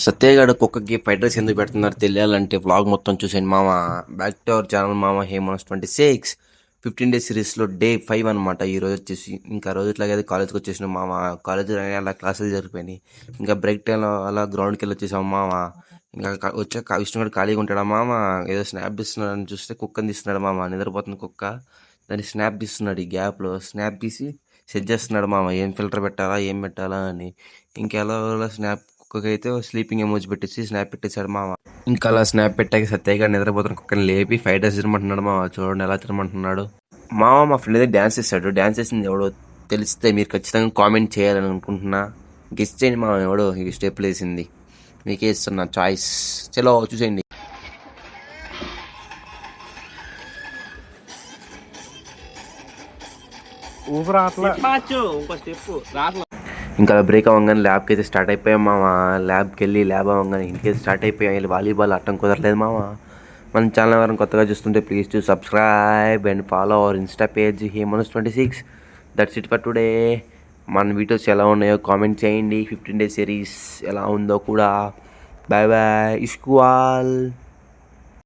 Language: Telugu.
సత్యగాడు కుక్కకి ఫ్రైడ్ రైస్ ఎందుకు పెడుతున్నారు తెలియాలంటే వ్లాగ్ మొత్తం చూసేయండి మామ. బ్యాక్ టు అవర్ ఛానల్ మామ. హేమన్స్ 26 15 డేస్ సిరీస్లో డే 5 అనమాట. ఈ రోజు వచ్చేసి ఇంకా రోజు ఇట్లాగే కాలేజ్కి వచ్చేసిన మామ. కాలేజ్ అలా క్లాసులు జరిగిపోయినాయి. ఇంకా బ్రేక్ టైంలో అలా గ్రౌండ్కి వెళ్ళి వచ్చేసాం మామ. ఇంకా వచ్చాక విష్ణు గారు ఖాళీగా ఉంటాడా మామ. ఏదో స్నాప్ తీస్తున్నాడని చూస్తే కుక్కని తీస్తున్నాడు మామ. నిద్రపోతుంది కుక్క, దాన్ని స్నాప్ తీస్తున్నాడు. ఈ గ్యాప్లో స్నాప్ తీసి సెట్ చేస్తున్నాడు మామ. ఏం ఫిల్టర్ పెట్టాలా ఏం పెట్టాలా అని. ఇంకెలా స్నాప్ కుక్కకి అయితే స్లీపింగ్ ఎమోజీ పెట్టేసి స్నాప్ పెట్టేశాడు మామ. ఇంకా అలా స్నాప్ పెట్టాక సత్యగా నిద్రపోతున్న కుక్కని లేపి ఫైవ్ డేస్ తినమంటున్నాడు మామ. చూడండి ఎలా తినమంటున్నాడు మామ. మా ఫ్రెండ్ అయితే డ్యాన్స్ చేస్తాడు. డ్యాన్స్ చేసింది ఎవడో తెలిస్తే మీరు ఖచ్చితంగా కామెంట్ చేయాలని అనుకుంటున్నా. గెస్ట్ చేయండి మామ, ఎవడో ఈ స్టెప్ వేసింది. మీకే ఇస్తున్నా చాయిస్. చలో చూసేయండి. ఇంకా బ్రేక్ అవ్వగానే ల్యాబ్కి అయితే స్టార్ట్ అయిపోయాం మామ. ల్యాబ్కి వెళ్ళి ల్యాబ్ అవ్వగానే ఇంటికి స్టార్ట్ అయిపోయాం. వెళ్ళి వాలీబాల్ ఆడటం కుదరలేదు మామ. మన ఛానల్ ఎవరైనా కొత్తగా చూస్తుంటే please to subscribe and follow our insta page Hemans 26. That's it for today. మన వీడియోస్ ఎలా ఉన్నాయో కామెంట్ చేయండి. 15 డేస్ సిరీస్ ఎలా ఉందో కూడా. Bye bye ఇష్కువాల్.